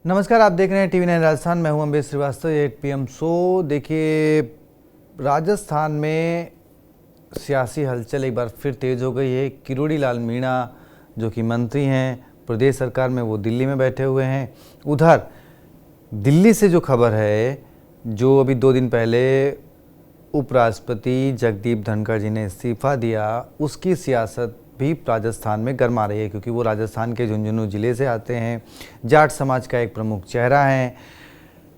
नमस्कार, आप देख रहे हैं टीवी 9 राजस्थान। मैं हूं अम्बेश श्रीवास्तव। 8 PM show. देखिए, राजस्थान में सियासी हलचल एक बार फिर तेज़ हो गई है। किरोड़ी लाल मीणा जो कि मंत्री हैं प्रदेश सरकार में, वो दिल्ली में बैठे हुए हैं। उधर दिल्ली से जो खबर है, जो अभी 2 दिन पहले उपराष्ट्रपति जगदीप धनखड़ जी ने इस्तीफा दिया, उसकी सियासत भी राजस्थान में गर्मा रही है, क्योंकि वो राजस्थान के झुंझुनू ज़िले से आते हैं, जाट समाज का एक प्रमुख चेहरा हैं।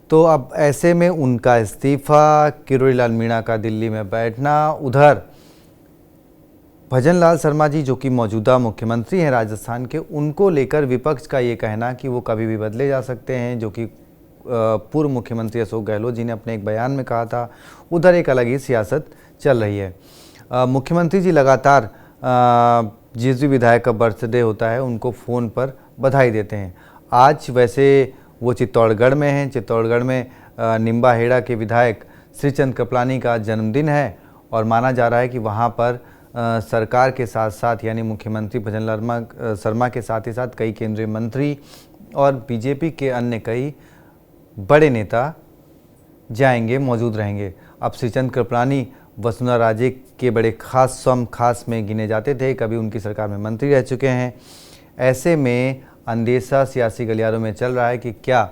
तो अब ऐसे में उनका इस्तीफा, किरोड़ी लाल मीणा का दिल्ली में बैठना, उधर भजनलाल शर्मा जी जो कि मौजूदा मुख्यमंत्री हैं राजस्थान के, उनको लेकर विपक्ष का ये कहना कि वो कभी भी बदले जा सकते हैं, जो कि पूर्व मुख्यमंत्री अशोक गहलोत जी ने अपने एक बयान में कहा था। उधर एक अलग ही सियासत चल रही है। मुख्यमंत्री जी लगातार जिस भी विधायक का बर्थडे होता है उनको फ़ोन पर बधाई देते हैं। आज वैसे वो चित्तौड़गढ़ में हैं। चित्तौड़गढ़ में निम्बाहेड़ा के विधायक श्रीचंद कृपलानी का जन्मदिन है और माना जा रहा है कि वहाँ पर सरकार के साथ साथ, यानी मुख्यमंत्री भजनलाल शर्मा के साथ ही साथ कई केंद्रीय मंत्री और बीजेपी के अन्य कई बड़े नेता जाएंगे, मौजूद रहेंगे। अब श्रीचंद कृपलानी वसुंधरा राजे के बड़े खास में गिने जाते थे, कभी उनकी सरकार में मंत्री रह चुके हैं। ऐसे में अंदेशा सियासी गलियारों में चल रहा है कि क्या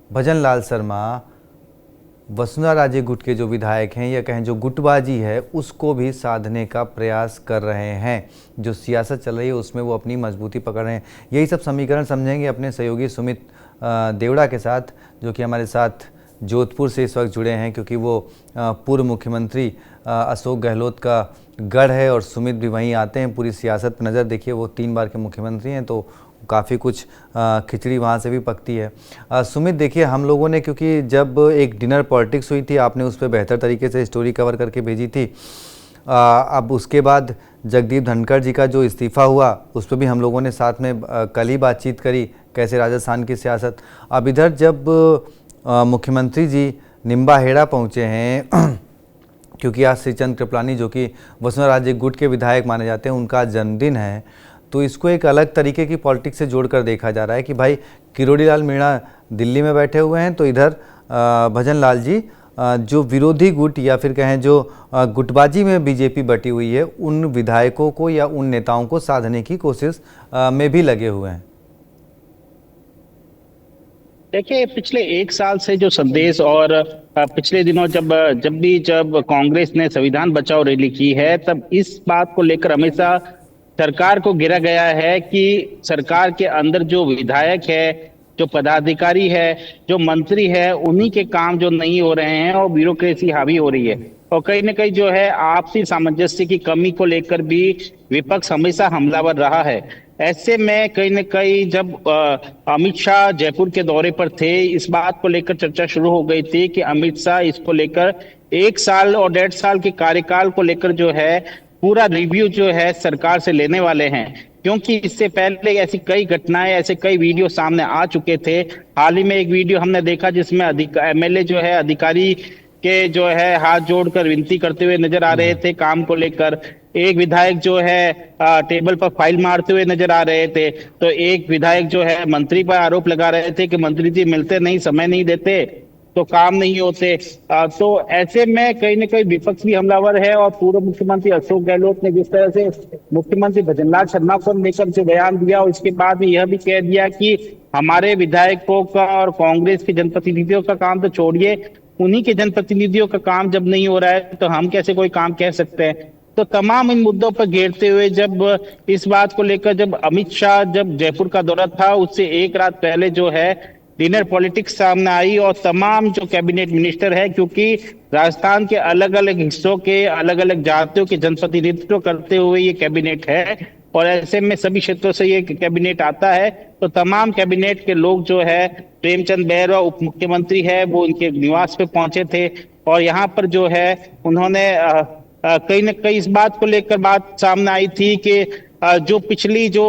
भजनलाल शर्मा वसुंधरा राजे गुट के जो विधायक हैं, या कहें जो गुटबाजी है, उसको भी साधने का प्रयास कर रहे हैं। जो सियासत चल रही है उसमें वो अपनी मजबूती पकड़ रहे हैं। यही सब समीकरण समझेंगे अपने सहयोगी सुमित देवड़ा के साथ, जो कि हमारे साथ जोधपुर से इस वक्त जुड़े हैं, क्योंकि वो पूर्व मुख्यमंत्री अशोक गहलोत का गढ़ है और सुमित भी वहीं आते हैं। पूरी सियासत पर नज़र देखिए, वो 3 बार के मुख्यमंत्री हैं, तो काफ़ी कुछ खिचड़ी वहाँ से भी पकती है। सुमित, देखिए, हम लोगों ने, क्योंकि जब एक डिनर पॉलिटिक्स हुई थी, आपने उस पर बेहतर तरीके से स्टोरी कवर करके भेजी थी। अब उसके बाद जगदीप धनखड़ जी का जो इस्तीफ़ा हुआ, उस पर भी हम लोगों ने साथ में कल ही बातचीत करी, कैसे राजस्थान की सियासत। अब इधर जब मुख्यमंत्री जी निम्बाहेड़ा पहुँचे हैं क्योंकि आज श्रीचंद कृपलानी जो कि वसुंधरा राजे गुट के विधायक माने जाते हैं, उनका जन्मदिन है, तो इसको एक अलग तरीके की पॉलिटिक्स से जोड़कर देखा जा रहा है कि भाई किरोड़ी लाल मीणा दिल्ली में बैठे हुए हैं, तो इधर भजनलाल जी जो विरोधी गुट, या फिर कहें जो गुटबाजी में बीजेपी बटी हुई है, उन विधायकों को या उन नेताओं को साधने की कोशिश में भी लगे हुए हैं। देखिए, पिछले 1 साल से जो संदेश और पिछले दिनों जब कांग्रेस ने संविधान बचाओ रैली की है, तब इस बात को लेकर हमेशा सरकार को घेरा गया है कि सरकार के अंदर जो विधायक है, जो पदाधिकारी है, जो मंत्री है, उन्हीं के काम जो नहीं हो रहे हैं और ब्यूरोक्रेसी हावी हो रही है। और कहीं ना कहीं जो है आपसी सामंजस्य की कमी को लेकर भी विपक्ष हमेशा हमलावर रहा है। ऐसे में कहीं न कहीं जब अमित शाह जयपुर के दौरे पर थे, इस बात को लेकर चर्चा शुरू हो गई थी कि अमित शाह इसको लेकर 1 साल और 1.5 साल के कार्यकाल को लेकर जो है पूरा रिव्यू जो है सरकार से लेने वाले हैं। क्योंकि इससे पहले ऐसी कई घटनाएं, ऐसे कई वीडियो सामने आ चुके थे। हाल ही में एक वीडियो हमने देखा जिसमें एमएलए जो है अधिकारी के जो है हाथ जोड़कर विनती करते हुए नजर आ रहे थे काम को लेकर। एक विधायक जो है टेबल पर फाइल मारते हुए नजर आ रहे थे, तो एक विधायक जो है मंत्री पर आरोप लगा रहे थे कि मंत्री जी मिलते नहीं, समय नहीं देते, तो काम नहीं होते। तो ऐसे में कहीं ना कहीं विपक्ष भी हमलावर है। और पूर्व मुख्यमंत्री अशोक गहलोत ने जिस तरह से मुख्यमंत्री भजनलाल शर्मा को लेकर जो बयान दिया, उसके बाद यह भी कह दिया कि हमारे विधायकों का और कांग्रेस के जनप्रतिनिधियों का काम तो छोड़िए, उन्हीं के जनप्रतिनिधियों का काम जब नहीं हो रहा है तो हम कैसे कोई काम कह सकते हैं। तो तमाम इन मुद्दों पर घेरते हुए जब इस बात को लेकर जब अमित शाह जब जयपुर का दौरा था, उससे 1 रात पहले जो है डिनर पॉलिटिक्स सामने आई और तमाम जो कैबिनेट मिनिस्टर है, क्योंकि राजस्थान के अलग अलग हिस्सों के अलग अलग जातियों के जनप्रतिनिधित्व करते हुए ये कैबिनेट है और ऐसे में सभी क्षेत्रों से ये कैबिनेट आता है, तो तमाम कैबिनेट के लोग जो है, प्रेमचंद बैरवा उप मुख्यमंत्री है, वो उनके निवास पे पहुंचे थे और यहाँ पर जो है उन्होंने कहीं न कहीं इस बात को लेकर बात सामने आई थी कि जो पिछली जो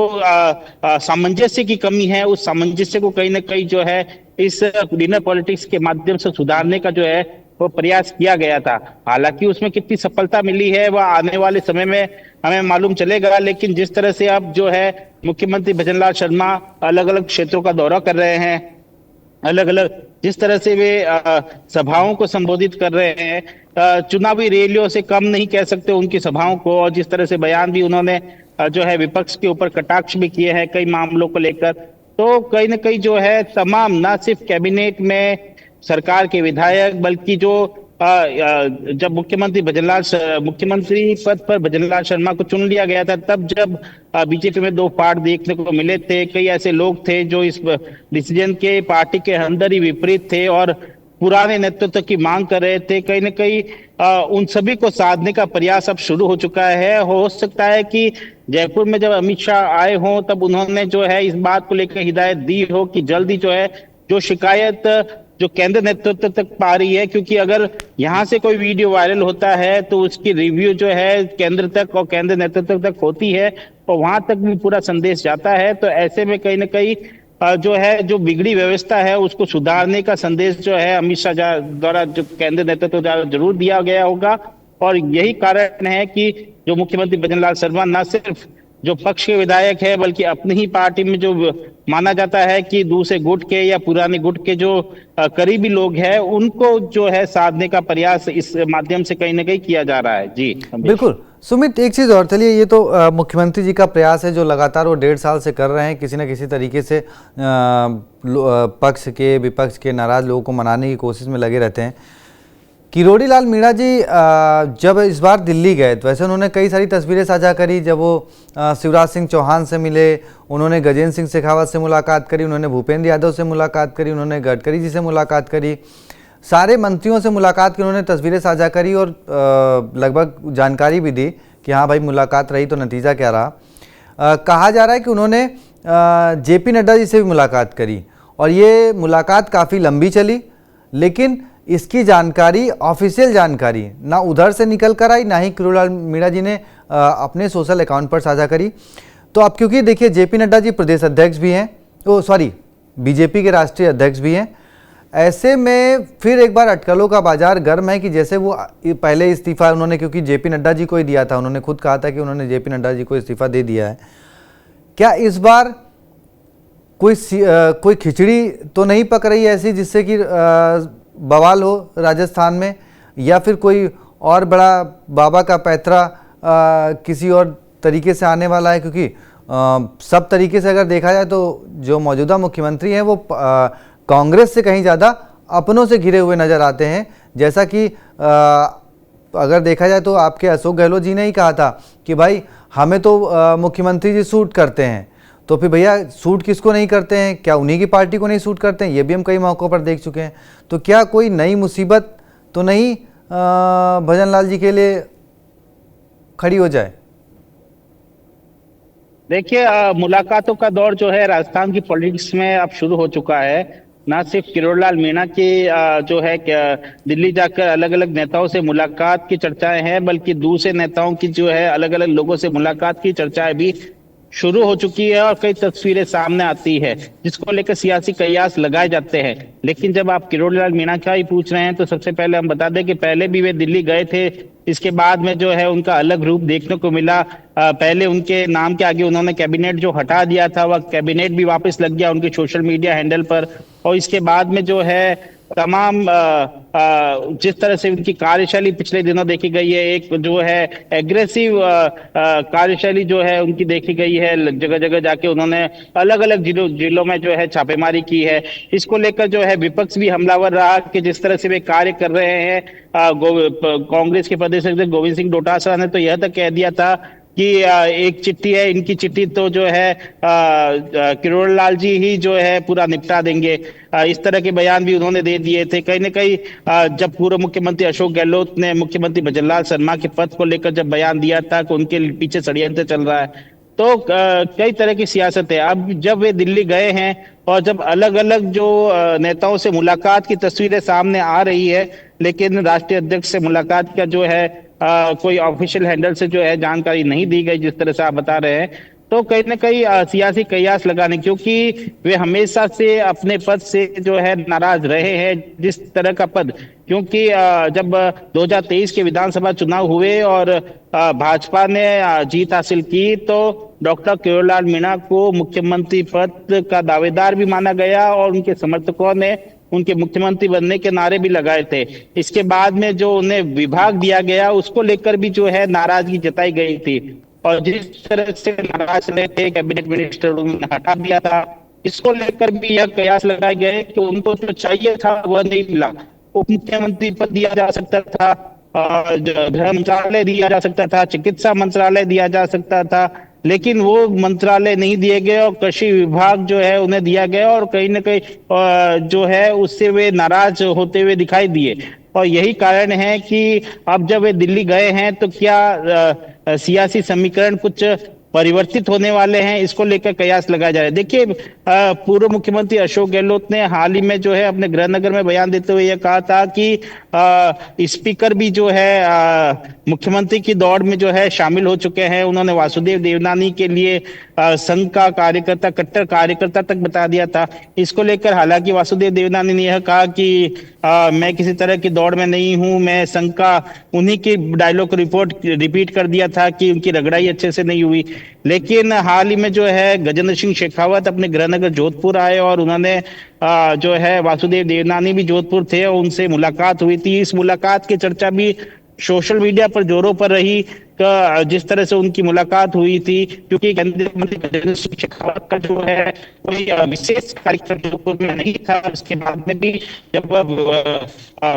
सामंजस्य की कमी है, उस सामंजस्य को कहीं ना कहीं जो है इस डिनर पॉलिटिक्स के माध्यम से सुधारने का जो है वो प्रयास किया गया था। हालांकि उसमें कितनी सफलता मिली है वह आने वाले समय में हमें मालूम चलेगा, लेकिन जिस तरह से अब जो है मुख्यमंत्री भजनलाल शर्मा अलग अलग क्षेत्रों का दौरा कर रहे हैं, अलग अलग जिस तरह से वे सभाओं को संबोधित कर रहे हैं, चुनावी रैलियों से कम नहीं कह सकते उनकी सभाओं को। और जिस तरह से बयान भी उन्होंने जो है विपक्ष के ऊपर कटाक्ष भी किए हैं कई मामलों को लेकर, तो कहीं ना कहीं जो है तमाम ना सिर्फ कैबिनेट में सरकार के विधायक बल्कि जो जब मुख्यमंत्री पद पर भजनलाल शर्मा को चुन लिया गया था, तब जब बीजेपी में दो फाड़ देखने को मिले थे, कई ऐसे लोग थे जो इस डिसीजन के पार्टी के अंदर ही विपरीत थे और पुराने नेतृत्व की मांग कर रहे थे। कहीं न कहीं उन सभी को साधने का प्रयास अब शुरू हो चुका है। हो सकता है कि जयपुर में जब अमित शाह आए हों तब उन्होंने जो है इस बात को लेकर हिदायत दी हो कि जल्दी जो है जो शिकायत जो केंद्र नेतृत्व तक पा रही है, क्योंकि अगर यहाँ से कोई वीडियो वायरल होता है तो उसकी रिव्यू जो है केंद्र तक और केंद्र नेतृत्व तक होती है और वहां तक भी पूरा संदेश जाता है। तो ऐसे में कहीं ना कहीं जो है जो बिगड़ी व्यवस्था है उसको सुधारने का संदेश जो है अमित शाह द्वारा जो केंद्र नेतृत्व द्वारा जरूर दिया गया होगा। और यही कारण है कि जो मुख्यमंत्री भजनलाल शर्मा न सिर्फ जो पक्ष के विधायक है बल्कि अपनी ही पार्टी में जो माना जाता है कि दूसरे गुट के या पुराने गुट के जो करीबी लोग हैं उनको जो है साधने का प्रयास इस माध्यम से कहीं ना कहीं किया जा रहा है। जी बिल्कुल सुमित, एक चीज़ और, चलिए ये तो मुख्यमंत्री जी का प्रयास है जो लगातार वो 1.5 साल से कर रहे हैं, किसी न किसी तरीके से पक्ष के विपक्ष के नाराज लोगों को मनाने की कोशिश में लगे रहते हैं। किरोड़ी लाल मीणा जी जब इस बार दिल्ली गए तो वैसे उन्होंने कई सारी तस्वीरें साझा करी। जब वो शिवराज सिंह चौहान से मिले, उन्होंने गजेंद्र सिंह शेखावत से मुलाकात करी, उन्होंने भूपेंद्र यादव से मुलाकात करी, उन्होंने गडकरी जी से मुलाकात करी, सारे मंत्रियों से मुलाकात की उन्होंने तस्वीरें साझा करी और लगभग जानकारी भी दी कि हाँ भाई मुलाकात रही तो नतीजा क्या रहा। कहा जा रहा है कि उन्होंने जेपी नड्डा जी से भी मुलाकात करी और ये मुलाकात काफ़ी लंबी चली, लेकिन इसकी जानकारी, ऑफिशियल जानकारी ना उधर से निकल कर आई ना ही किरोड़ीलाल मीणा जी ने अपने सोशल अकाउंट पर साझा करी। तो अब क्योंकि देखिए जेपी नड्डा जी प्रदेश अध्यक्ष भी हैं, बीजेपी के राष्ट्रीय अध्यक्ष भी हैं, ऐसे में फिर एक बार अटकलों का बाजार गर्म है कि जैसे वो पहले इस्तीफा उन्होंने क्योंकि जेपी नड्डा जी को ही दिया था, उन्होंने खुद कहा था कि उन्होंने जेपी नड्डा जी को इस्तीफा दे दिया है। क्या इस बार कोई खिचड़ी तो नहीं पक रही ऐसी जिससे कि बवाल हो राजस्थान में, या फिर कोई और बड़ा बाबा का पैतरा किसी और तरीके से आने वाला है? क्योंकि सब तरीके से अगर देखा जाए तो जो मौजूदा मुख्यमंत्री हैं वो कांग्रेस से कहीं ज़्यादा अपनों से घिरे हुए नज़र आते हैं। जैसा कि अगर देखा जाए तो आपके अशोक गहलोत जी ने ही कहा था कि भाई हमें तो मुख्यमंत्री जी सूट करते हैं, तो फिर भैया सूट किसको नहीं करते हैं? क्या उन्हीं की पार्टी को नहीं सूट करते हैं? ये भी हम कई मौक़ों पर देख चुके हैं। तो क्या कोई नई मुसीबत तो नहीं भजनलाल जी के लिए खड़ी हो जाए? देखिए मुलाकातों का दौर जो है राजस्थान की पॉलिटिक्स में अब शुरू हो चुका है। ना सिर्फ किरोड़ीलाल मीणा की जो है दिल्ली जाकर अलग अलग नेताओं से मुलाकात की चर्चाएं हैं, बल्कि दूसरे नेताओं की जो है अलग अलग लोगों से मुलाकात की चर्चाएं भी शुरू हो चुकी है और कई तस्वीरें सामने आती है जिसको लेकर सियासी कयास लगाए जाते हैं। लेकिन जब आप किरोड़ीलाल मीणा का ही पूछ रहे हैं तो सबसे पहले हम बता दें कि पहले भी वे दिल्ली गए थे, इसके बाद में जो है उनका अलग रूप देखने को मिला। पहले उनके नाम के आगे उन्होंने कैबिनेट जो हटा दिया था वह कैबिनेट भी वापस लग गया उनके सोशल मीडिया हैंडल पर। और इसके बाद में जो है तमाम जिस तरह से उनकी कार्यशैली पिछले दिनों देखी गई है, एक जो है एग्रेसिव कार्यशैली जो है उनकी देखी गई है। जगह जगह जाके उन्होंने अलग अलग जिलों में जो है छापेमारी की है। इसको लेकर जो है विपक्ष भी हमलावर रहा कि जिस तरह से वे कार्य कर रहे हैं। कांग्रेस के प्रदेश अध्यक्ष गोविंद सिंह डोटासरा ने तो यह तक कह दिया था कि एक चिट्ठी है, इनकी चिट्ठी तो जो है किरोड़ीलाल जी ही जो है पूरा निपटा देंगे। इस तरह के बयान भी उन्होंने दे दिए थे। कहीं न कहीं जब पूर्व मुख्यमंत्री अशोक गहलोत ने मुख्यमंत्री भजनलाल शर्मा के पद को लेकर जब बयान दिया था कि उनके पीछे षड्यंत्र चल रहा है, तो कई तरह की सियासत है। अब जब वे दिल्ली गए हैं और जब अलग अलग जो नेताओं से मुलाकात की तस्वीरें सामने आ रही है, लेकिन राष्ट्रीय अध्यक्ष से मुलाकात का जो है कोई ऑफिशियल हैंडल से जो है जानकारी नहीं दी गई जिस तरह से आप बता रहे हैं, तो कहीं ना कहीं सियासी कयास लगाने, क्योंकि वे हमेशा से अपने पद से जो है नाराज रहे हैं, जिस तरह का पद, क्योंकि जब 2023 के विधानसभा चुनाव हुए और भाजपा ने जीत हासिल की, तो डॉक्टर किरोड़ीलाल मीणा को मुख्यमंत्री पद का दावेदार भी माना गया और उनके समर्थकों ने उनके मुख्यमंत्री बनने के नारे भी लगाए थे। इसके बाद में जो उन्हें विभाग दिया गया उसको लेकर भी जो है नाराजगी जताई गई थी, और जिस तरह से नाराज रहे थे, कैबिनेट मिनिस्टर उन्होंने हटा दिया था, इसको लेकर भी यह कयास लगाए गए कि उनको जो चाहिए था वह नहीं मिला। उप मुख्यमंत्री पद दिया जा सकता था, गृह मंत्रालय दिया जा सकता था, चिकित्सा मंत्रालय दिया जा सकता था, लेकिन वो मंत्रालय नहीं दिए गए और कृषि विभाग जो है उन्हें दिया गया, और कहीं ना कहीं जो है उससे वे नाराज होते हुए दिखाई दिए। और यही कारण है कि अब जब वे दिल्ली गए हैं तो क्या सियासी समीकरण कुछ परिवर्तित होने वाले हैं, इसको लेकर कयास लगाया जा रहा है। देखिए, पूर्व मुख्यमंत्री अशोक गहलोत ने हाल ही में जो है अपने गृहनगर में बयान देते हुए यह कहा था कि स्पीकर भी जो है मुख्यमंत्री की दौड़ में जो है शामिल हो चुके हैं। उन्होंने वासुदेव देवनानी के लिए संघ का कार्यकर्ता, कट्टर कार्यकर्ता तक बता दिया था। इसको लेकर हालांकि वासुदेव देवनानी ने यह कहा कि मैं किसी तरह की दौड़ में नहीं हूं, मैं संघ का उन्हीं की डायलॉग रिपीट कर दिया था कि उनकी रगड़ाई अच्छे से नहीं हुई। लेकिन हाल ही में जो है गजेंद्र सिंह शेखावत अपने गृहनगर जोधपुर आए और उन्होंने जो है वासुदेव देवनानी भी जोधपुर थे और उनसे मुलाकात हुई थी। इस मुलाकात की चर्चा भी सोशल मीडिया पर जोरों पर रही, जिस तरह से उनकी मुलाकात हुई थी, क्योंकि केंद्रीय मंत्री गजेंद्र सिंह शेखावत का जो है कोई विशेष कार्यक्रम जोधपुर में नहीं था। उसके बाद में भी जब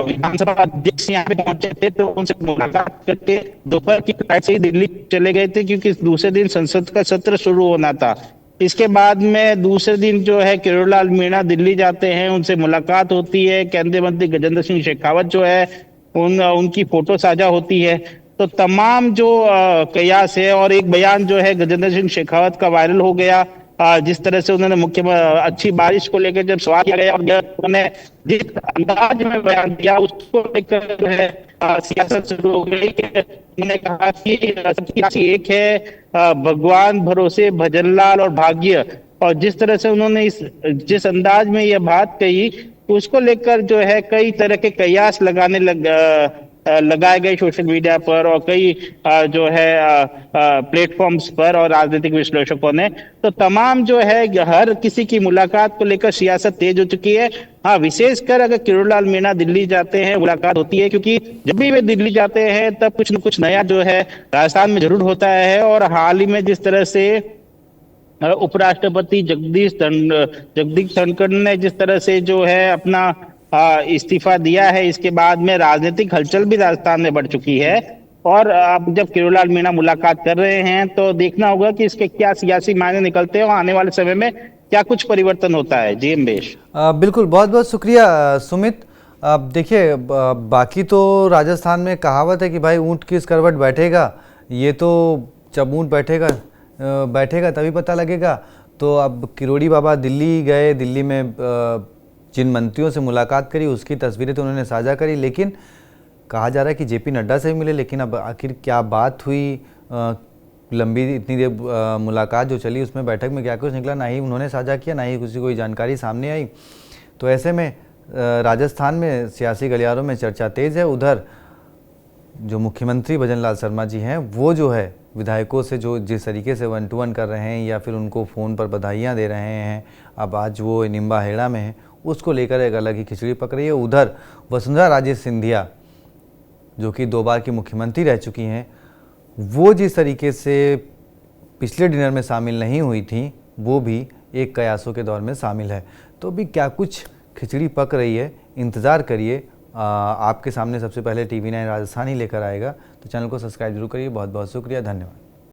विधानसभा अध्यक्ष यहाँ पे पहुंचे थे तो उनसे मुलाकात करके दोपहर की फ्लाइट से ही दिल्ली चले गए थे, क्योंकि दूसरे दिन संसद का सत्र शुरू होना था। इसके बाद में दूसरे दिन जो है किरोड़ीलाल मीणा दिल्ली जाते हैं, उनसे मुलाकात होती है। केंद्रीय मंत्री गजेंद्र सिंह शेखावत जो है उनकी फोटो साझा होती है। तो तमाम जो कयास है, और एक बयान जो है गजेंद्र सिंह शेखावत का वायरल हो गया, जिस तरह से उन्होंने अच्छी बारिश को लेकर जब सवाल किया गया और उन्होंने जिस अंदाज में बयान दिया उसको लेकर जो है सियासत शुरू हो गई। उन्होंने कहा कि सबकी राशि एक है, भगवान भरोसे भजनलाल और भाग्य, और जिस तरह से उन्होंने जिस अंदाज में यह बात कही उसको लेकर जो है कई तरह के कयास लगाए गए सोशल मीडिया पर और कई जो है प्लेटफॉर्म्स पर और राजनीतिक विश्लेषकों ने। तो तमाम जो है हर किसी की मुलाकात को लेकर सियासत तेज हो चुकी है। हाँ, विशेषकर अगर किरोड़ीलाल मीणा दिल्ली जाते हैं, मुलाकात होती है, क्योंकि जब भी वे दिल्ली जाते हैं तब कुछ न कुछ नया जो है राजस्थान में जरूर होता है। और हाल ही में जिस तरह से उपराष्ट्रपति जगदीप धनखड़ ने जिस तरह से जो है अपना इस्तीफा दिया है, इसके बाद में राजनीतिक हलचल भी राजस्थान में बढ़ चुकी है। और अब जब किरोड़ीलाल मीणा मुलाकात कर रहे हैं तो देखना होगा कि इसके क्या सियासी मायने निकलते हैं और आने वाले समय में क्या कुछ परिवर्तन होता है। जी अम्बेश। बिल्कुल, बहुत बहुत शुक्रिया सुमित। अब देखिए, बाकी तो राजस्थान में कहावत है कि भाई ऊँट किस करवट बैठेगा, ये तो जब ऊँट बैठेगा तभी पता लगेगा। तो अब किरोड़ी बाबा दिल्ली गए, दिल्ली में जिन मंत्रियों से मुलाकात करी उसकी तस्वीरें तो उन्होंने साझा करी, लेकिन कहा जा रहा है कि जेपी नड्डा से भी मिले, लेकिन अब आखिर क्या बात हुई, लंबी इतनी देर मुलाकात जो चली उसमें बैठक में क्या कुछ निकला, ना ही उन्होंने साझा किया, ना ही किसी कोई जानकारी सामने आई। तो ऐसे में राजस्थान में सियासी गलियारों में चर्चा तेज़ है। उधर जो मुख्यमंत्री भजनलाल शर्मा जी हैं वो जो है विधायकों से जो जिस तरीके से 1 to 1 कर रहे हैं या फिर उनको फ़ोन पर बधाइयाँ दे रहे हैं, अब आज वो निम्बा हेड़ा में है, उसको लेकर एक अलग ही खिचड़ी पक रही है। उधर वसुंधरा राजे सिंधिया जो कि 2 बार की मुख्यमंत्री रह चुकी हैं, वो जिस तरीके से पिछले डिनर में शामिल नहीं हुई थी, वो भी एक कयासों के दौर में शामिल है। तो अभी क्या कुछ खिचड़ी पक रही है, इंतज़ार करिए। आपके सामने सबसे पहले TV9 राजस्थान ही लेकर आएगा। तो चैनल को सब्सक्राइब जरूर करिए। बहुत बहुत शुक्रिया, धन्यवाद।